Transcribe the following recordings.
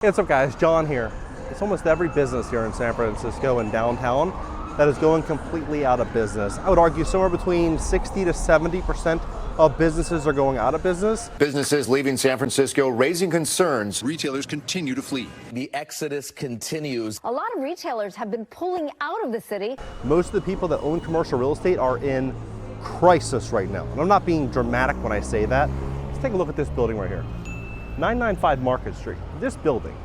Hey, what's up guys, John here. It's almost every business here in San Francisco and downtown that is going completely out of business. I would argue somewhere between 60 to 70% of businesses are going out of business. Businesses leaving San Francisco raising concerns. Retailers continue to flee. The exodus continues. A lot of retailers have been pulling out of the city. Most of the people that own commercial real estate are in crisis right now. And I'm not being dramatic when I say that. Let's take a look at this building right here. 995 Market Street. This building,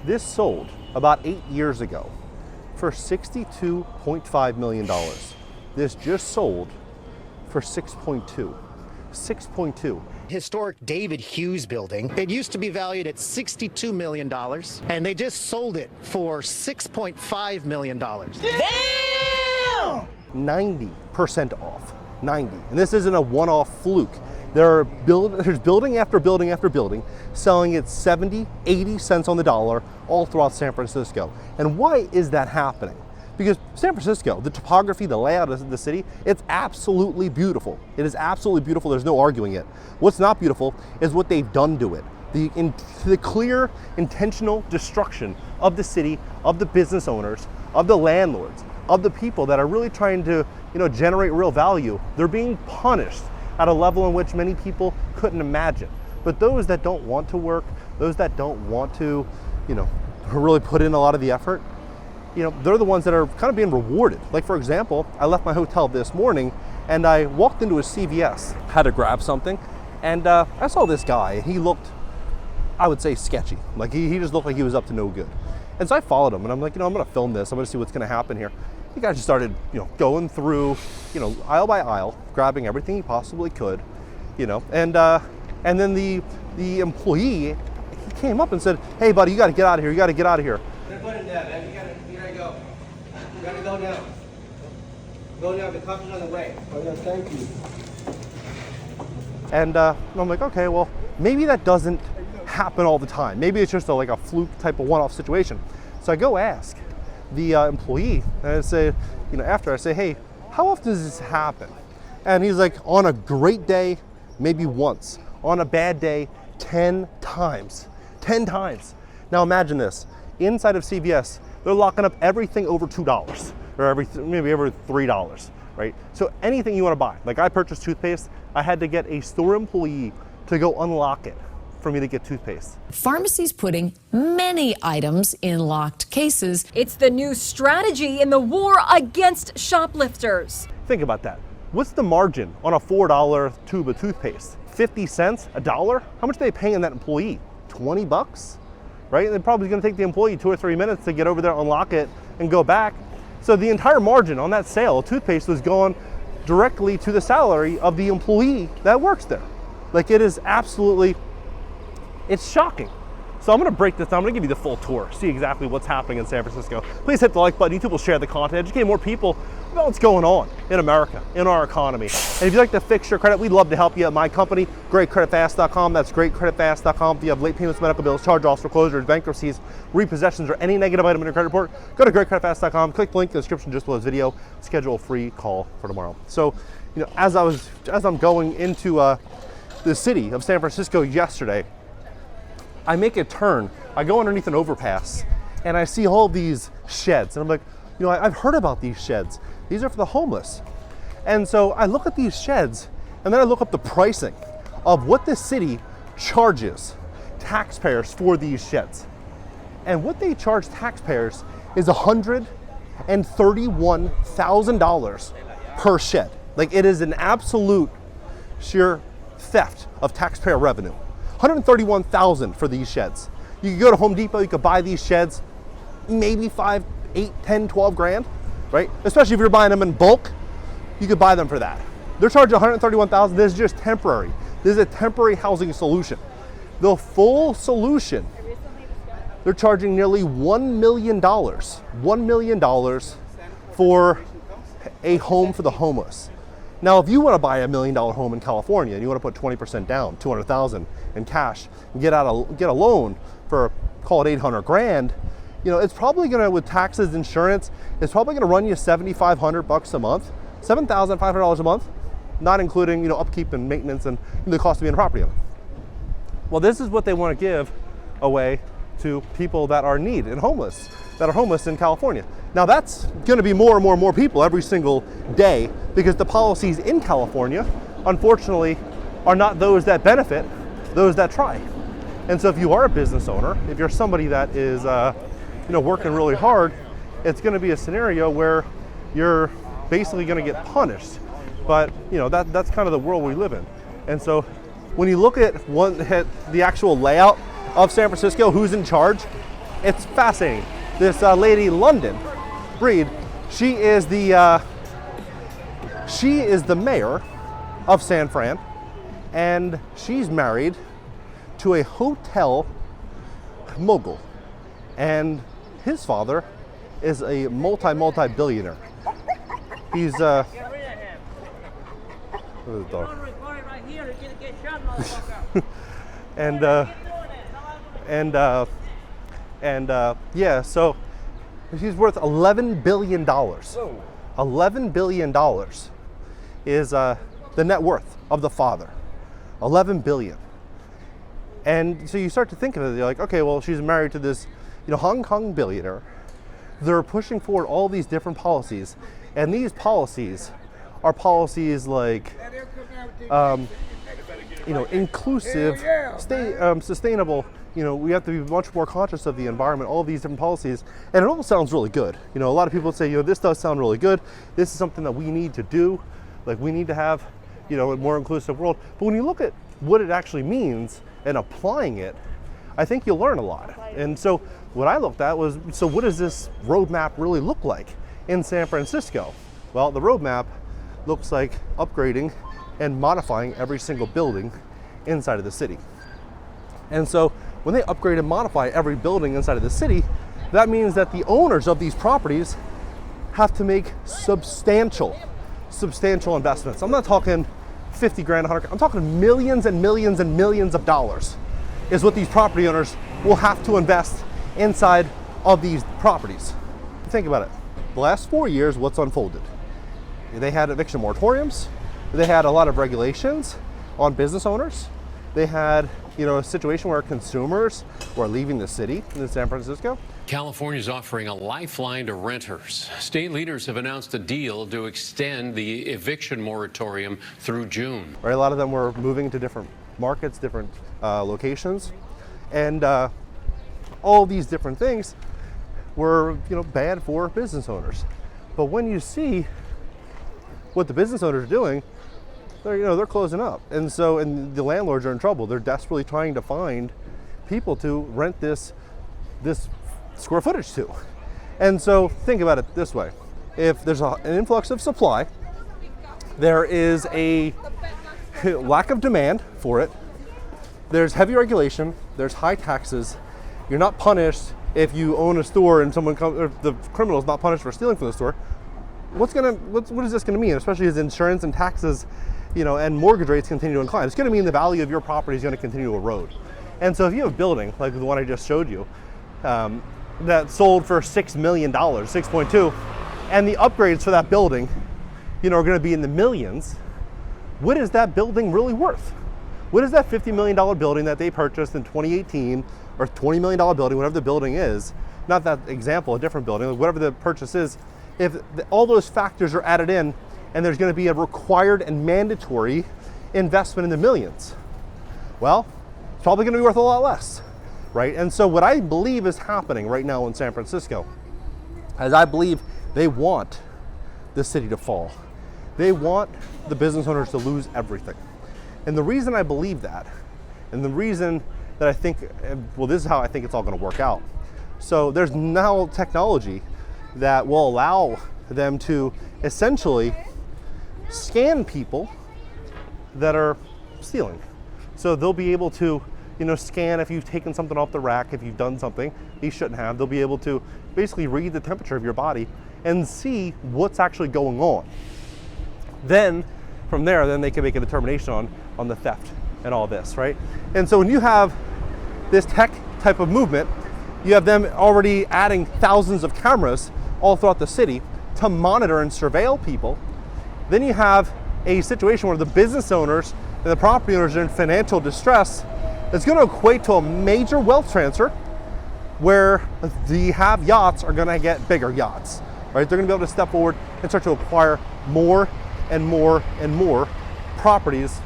this sold about 8 years ago for $62.5 million. This just sold for 6.2. Historic David Hughes building. It used to be valued at $62 million, and they just sold it for $6.5 million. Damn! 90% off. 90. And this isn't a one-off fluke. There's building after building after building selling at 70, 80 cents on the dollar all throughout San Francisco. And why is that happening? Because San Francisco, the topography, the layout of the city, it's absolutely beautiful. It is absolutely beautiful. There's no arguing it. What's not beautiful is what they've done to it. The clear, intentional destruction of the city, of the business owners, of the landlords, of the people that are really trying to, generate real value. They're being punished at a level in which many people couldn't imagine. But those that don't want to work, those that don't want to, really put in a lot of the effort, they're the ones that are kind of being rewarded. Like for example, I left my hotel this morning and I walked into a CVS, had to grab something, and I saw this guy and he looked, I would say, sketchy. Like he just looked like he was up to no good. And so I followed him and I'm like, I'm gonna film this, I'm gonna see what's gonna happen here. The guy just started, going through, aisle by aisle, grabbing everything he possibly could, and then the employee, he came up and said, "Hey, buddy, you got to get out of here. You got to get out of here." Put it down, man. You gotta go. You gotta go now. Go now. The cops are on the way. Oh yeah, thank you. And I'm like, okay, well, maybe that doesn't happen all the time. Maybe it's just like a fluke type of one-off situation. So I go ask the employee, and I say, after I say, "Hey, how often does this happen?" And he's like, on a great day, maybe once. On a bad day, 10 times. 10 times. Now imagine this. Inside of CVS, they're locking up everything over $2 or maybe over $3, right? So anything you want to buy. Like I purchased toothpaste, I had to get a store employee to go unlock it for me to get toothpaste. Pharmacies putting many items in locked cases. It's the new strategy in the war against shoplifters. Think about that. What's the margin on a $4 tube of toothpaste? 50 cents? $1? How much are they paying that employee? 20 bucks? Right? They're probably gonna take the employee 2 or 3 minutes to get over there, unlock it, and go back. So the entire margin on that sale of toothpaste was going directly to the salary of the employee that works there. Like it is absolutely, it's shocking. So I'm gonna break this down. I'm gonna give you the full tour, see exactly what's happening in San Francisco. Please hit the like button. YouTube will share the content, educate more people about what's going on in America, in our economy. And if you'd like to fix your credit, we'd love to help you at my company, GreatCreditFast.com. That's GreatCreditFast.com. If you have late payments, medical bills, charge-offs, foreclosures, bankruptcies, repossessions, or any negative item in your credit report, go to GreatCreditFast.com, click the link in the description just below this video, schedule a free call for tomorrow. So, as I'm going into the city of San Francisco yesterday, I make a turn, I go underneath an overpass, and I see all these sheds. And I'm like, I've heard about these sheds. These are for the homeless. And so I look at these sheds, and then I look up the pricing of what the city charges taxpayers for these sheds. And what they charge taxpayers is $131,000 per shed. Like it is an absolute sheer theft of taxpayer revenue. $131,000 for these sheds. You could go to Home Depot, you could buy these sheds, maybe 5, 8, 10, 12 grand, right? Especially if you're buying them in bulk, you could buy them for that. They're charging $131,000. This is just temporary. This is a temporary housing solution. The full solution, they're charging nearly $1 million. $1 million for a home for the homeless. Now, if you want to buy $1 million home in California and you want to put 20% down, $200,000 in cash, and get a loan for, call it 800 grand, it's probably going to, with taxes, insurance, it's probably going to run you $7,500 a month, $7,500 a month, not including upkeep and maintenance and the cost of being a property owner. Well, this is what they want to give away to people that are in need and homeless, that are homeless in California. Now that's going to be more and more people every single day, because the policies in California, unfortunately, are not those that benefit those that try. And so if you are a business owner, if you're somebody that is working really hard, it's going to be a scenario where you're basically going to get punished. But that's kind of the world we live in. And so when you look at the actual layout of San Francisco, who's in charge, it's fascinating. This lady, London Breed, she is the mayor of San Fran, and she's married to a hotel mogul, and his father is a multi-billionaire. He's look at the dog. Yeah, so she's worth $11 billion. $11 billion is the net worth of the father. $11 billion. And so you start to think of it, you're like, okay, well, she's married to this, Hong Kong billionaire. They're pushing forward all these different policies, and these policies are policies like, inclusive, sustainable. We have to be much more conscious of the environment, all these different policies, and it all sounds really good. A lot of people say, this does sound really good. This is something that we need to do. Like, we need to have, a more inclusive world. But when you look at what it actually means and applying it, I think you'll learn a lot. And so what I looked at was, so what does this roadmap really look like in San Francisco? Well, the roadmap looks like upgrading and modifying every single building inside of the city. And so when they upgrade and modify every building inside of the city, that means that the owners of these properties have to make substantial investments. I'm not talking 50 grand, 100, I'm talking millions and millions and millions of dollars is what these property owners will have to invest inside of these properties. Think about it. The last 4 years, what's unfolded? They had eviction moratoriums. They had a lot of regulations on business owners. They had, a situation where consumers were leaving the city in San Francisco. California is offering a lifeline to renters. State leaders have announced a deal to extend the eviction moratorium through June. Right, a lot of them were moving to different markets, different locations, and all these different things were, bad for business owners. But when you see what the business owners are doing, they're closing up, and the landlords are in trouble. They're desperately trying to find people to rent this square footage to. And so think about it this way: if there's an influx of supply, there is a lack of demand for it. There's heavy regulation. There's high taxes. You're not punished if you own a store and someone comes, or the criminal is not punished for stealing from the store. What is this going to mean, especially as insurance and taxes, and mortgage rates continue to incline? It's going to mean the value of your property is going to continue to erode. And so if you have a building like the one I just showed you, that sold for $6 million, 6.2, and the upgrades for that building, are going to be in the millions, what is that building really worth? What is that $50 million building that they purchased in 2018, or $20 million building, whatever the building is, not that example, a different building, whatever the purchase is, if all those factors are added in, and there's going to be a required and mandatory investment in the millions, well, it's probably going to be worth a lot less, right? And so what I believe is happening right now in San Francisco is I believe they want the city to fall. They want the business owners to lose everything. And the reason I believe that, and the reason that I think, well, this is how I think it's all going to work out. So there's now technology that will allow them to essentially scan people that are stealing. So they'll be able to, scan if you've taken something off the rack, if you've done something you shouldn't have. They'll be able to basically read the temperature of your body and see what's actually going on. Then from there, then they can make a determination on the theft and all this, right? And so when you have this tech type of movement, you have them already adding thousands of cameras all throughout the city to monitor and surveil people. Then you have a situation where the business owners and the property owners are in financial distress. It's going to equate to a major wealth transfer where the have yachts are gonna get bigger yachts, right? They're gonna be able to step forward and start to acquire more and more and more properties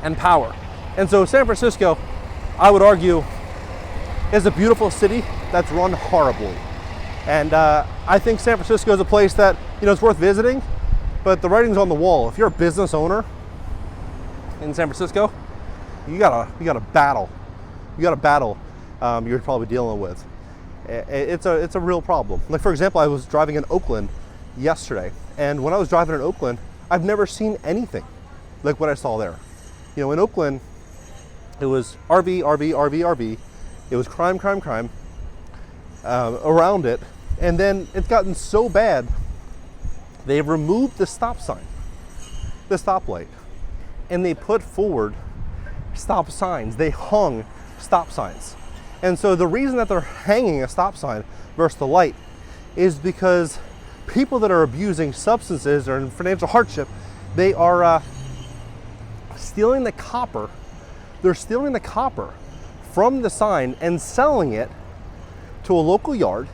and power. And so San Francisco, I would argue, is a beautiful city that's run horribly. And I think San Francisco is a place that, it's worth visiting, but the writing's on the wall. If you're a business owner in San Francisco, you got a battle. You're probably dealing with. It's a real problem. Like, for example, I was driving in Oakland yesterday, and when I was driving in Oakland, I've never seen anything like what I saw there. In Oakland, it was RV. It was crime around it, and then it's gotten so bad, they've removed the stop sign, the stoplight, and they put forward stop signs. They hung stop signs. And so the reason that they're hanging a stop sign versus the light is because people that are abusing substances or in financial hardship, they are stealing the copper. They're stealing the copper from the sign and selling it to a local yard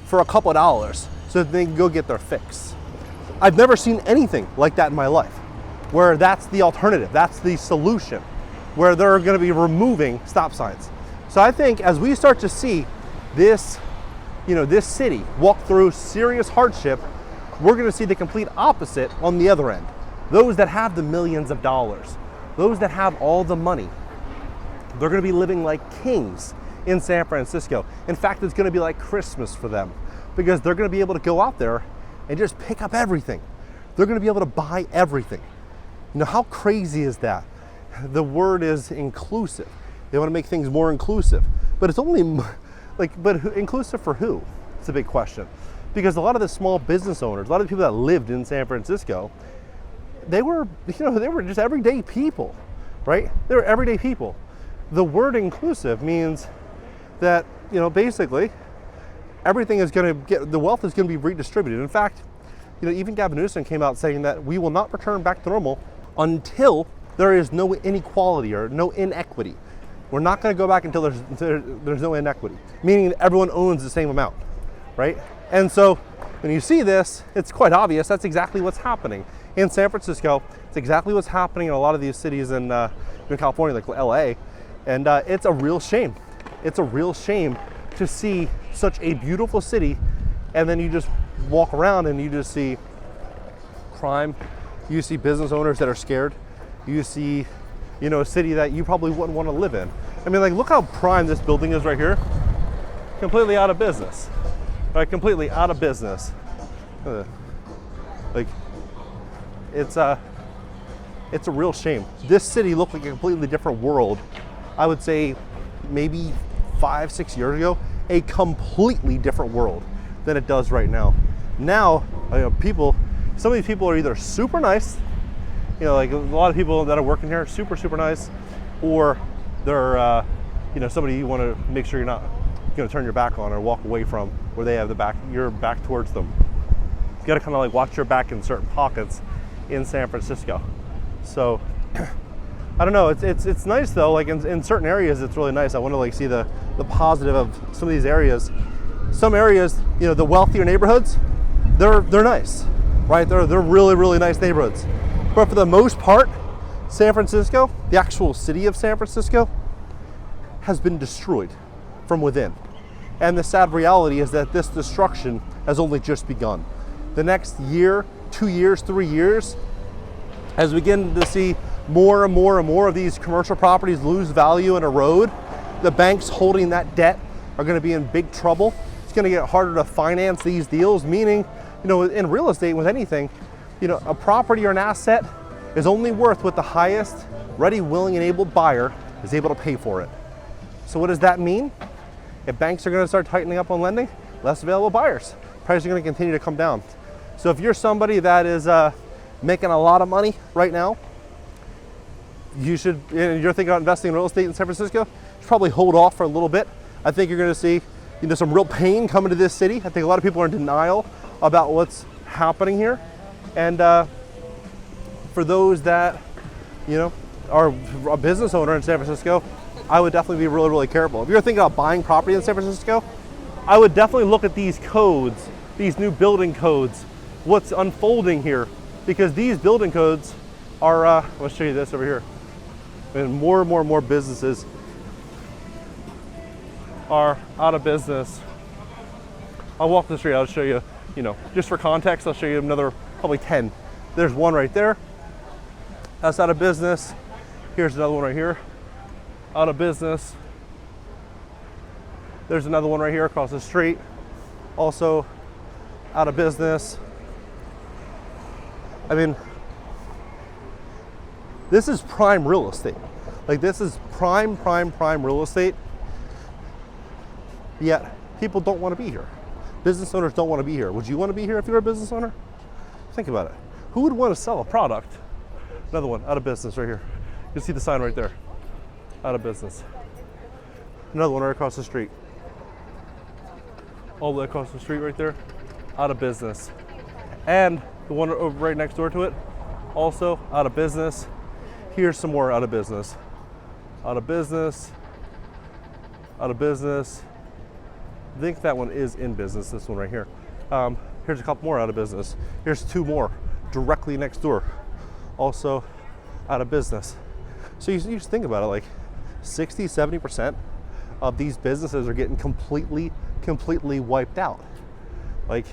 for a couple of dollars so that they can go get their fix. I've never seen anything like that in my life, where that's the alternative, that's the solution, where they're going to be removing stop signs. So I think as we start to see this, this city walk through serious hardship, we're going to see the complete opposite on the other end. Those that have the millions of dollars, those that have all the money, they're going to be living like kings in San Francisco. In fact, it's going to be like Christmas for them, because they're going to be able to go out there and just pick up everything. They're going to be able to buy everything. How crazy is that? The word is inclusive. They want to make things more inclusive, but it's only but inclusive for who? It's a big question, because a lot of the small business owners, a lot of the people that lived in San Francisco, they were just everyday people, right? They were everyday people. The word inclusive means that, basically everything is going to the wealth is going to be redistributed. In fact, even Gavin Newsom came out saying that we will not return back to normal until there is no inequality or no inequity. We're not going to go back until there's no inequity, meaning that everyone owns the same amount, right? And so when you see this, it's quite obvious that's exactly what's happening in San Francisco. It's exactly what's happening in a lot of these cities in California, like LA, and it's a real shame. It's a real shame to see such a beautiful city, and then you just walk around and you just see crime. You see business owners that are scared. You see, a city that you probably wouldn't want to live in. I mean, like, look how prime this building is right here. Completely out of business, right? Completely out of business. Like, it's a real shame. This city looked like a completely different world. I would say maybe 5-6 years ago, a completely different world than it does right now. Now, some of these people are either super nice, like a lot of people that are working here, super nice, or they're, somebody you want to make sure you're not going to turn your back on or walk away from, where they have your back towards them. You got to kind of like watch your back in certain pockets in San Francisco. So I don't know. It's nice though. Like in certain areas, it's really nice. I want to like see the positive of some of these areas. Some areas, the wealthier neighborhoods, they're nice, right? They're really nice neighborhoods. But for the most part, San Francisco, the actual city of San Francisco, has been destroyed from within. And the sad reality is that this destruction has only just begun. The next year, 2 years, 3 years, as we begin to see more and more of these commercial properties lose value and erode, the banks holding that debt are going to be in big trouble. It's going to get harder to finance these deals, meaning, in real estate, with anything, a property or an asset is only worth what the highest ready, willing, and able buyer is able to pay for it. So what does that mean? If banks are going to start tightening up on lending, less available buyers. Prices are going to continue to come down. So if you're somebody that is making a lot of money right now, you're thinking about investing in real estate in San Francisco, you should probably hold off for a little bit. I think you're going to see some real pain coming to this city. I think a lot of people are in denial about what's happening here. And for those that, are a business owner in San Francisco, I would definitely be really, really careful. If you're thinking about buying property in San Francisco, I would definitely look at these codes, these new building codes, what's unfolding here, because these building codes are, let's show you this over here. And more and more businesses are out of business. I'll walk the street, I'll show you, just for context, I'll show you another, probably 10. There's one right there, that's out of business. Here's another one right here, out of business. There's another one right here across the street, also out of business. I mean, this is prime real estate. Like, this is prime real estate, yet people don't want to be here. Business owners don't want to be here. Would you want to be here if you're a business owner? Think about it. Who would want to sell a product? Another one, out of business right here. You can see the sign right there, out of business. Another one right across the street. All the way across the street right there, out of business. And the one over right next door to it, also out of business. Here's some more out of business. Out of business, out of business. I think that one is in business, this one right here. Here's a couple more out of business. Here's two more directly next door, also out of business. So you just think about it, like 60-70% of these businesses are getting completely wiped out. Like,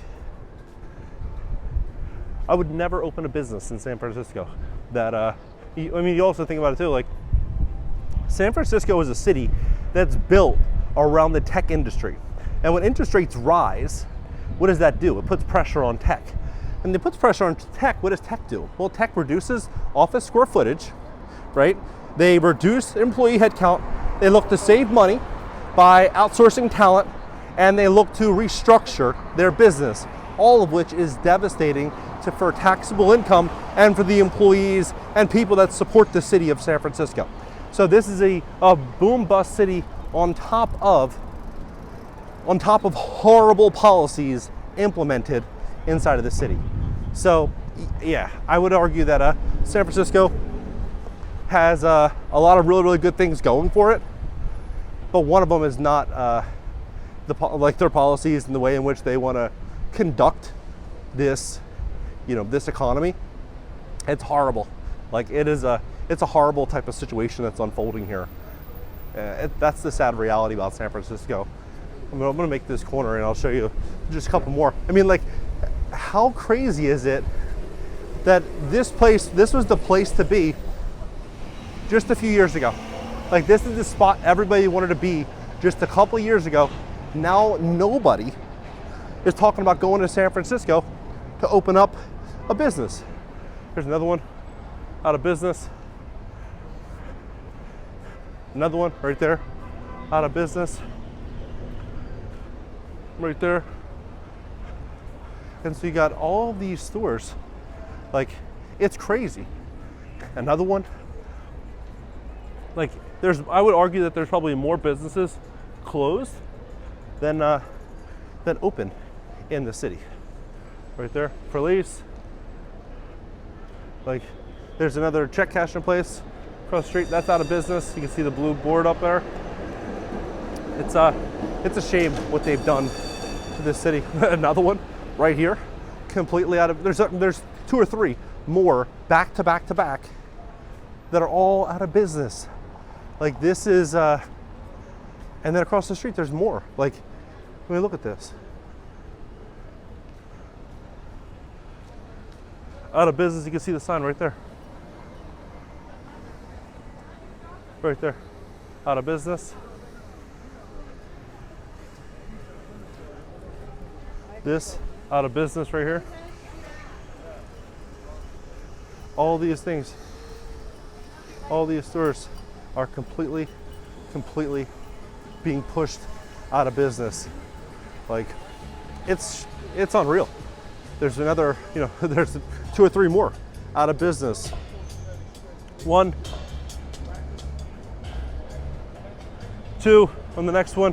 I would never open a business in San Francisco that, you also think about it too, like, San Francisco is a city that's built around the tech industry. And when interest rates rise, what does that do? It puts pressure on tech. And it puts pressure on tech, what does tech do? Well, tech reduces office square footage, right? They reduce employee headcount. They look to save money by outsourcing talent, and they look to restructure their business, all of which is devastating for taxable income and for the employees and people that support the city of San Francisco. So this is a boom bust city on top of horrible policies implemented inside of the city. So yeah, I would argue that San Francisco has a lot of really good things going for it, but one of them is not their policies and the way in which they want to conduct this, this economy. It's horrible. Like, it's a horrible type of situation that's unfolding here. That's the sad reality about San Francisco. I'm gonna make this corner and I'll show you just a couple more. I mean, like, how crazy is it that this was the place to be just a few years ago? Like, this is the spot everybody wanted to be just a couple of years ago. Now nobody is talking about going to San Francisco to open up a business. Here's another one, out of business. Another one right there, out of business. Right there. And so you got all these stores. Like, it's crazy. Another one. Like, I would argue that there's probably more businesses closed than open in the city. Right there, for lease. Like, there's another check cashing place across the street, that's out of business. You can see the blue board up there. It's a shame what they've done to this city. Another one right here, completely out of, there's two or three more back to back that are all out of business. Like, this is, and then across the street there's more. Like, I mean, look at this. Out of business, you can see the sign right there. Right there, out of business. This, out of business right here. All these things, all these stores are completely being pushed out of business. Like, it's unreal. There's another, there's two or three more out of business. One, two on the next one.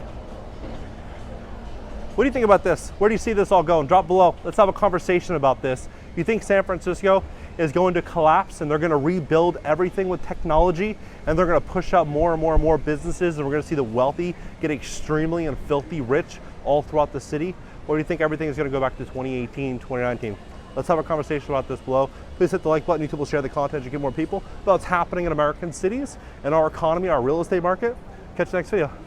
What do you think about this? Where do you see this all going? Drop below. Let's have a conversation about this. You think San Francisco is going to collapse and they're going to rebuild everything with technology, and they're going to push out more and more and more businesses, and we're going to see the wealthy get extremely and filthy rich all throughout the city? Or do you think everything is going to go back to 2018, 2019? Let's have a conversation about this below. Please hit the like button. YouTube will share the content to get more people about what's happening in American cities and our economy, our real estate market. Catch you next video.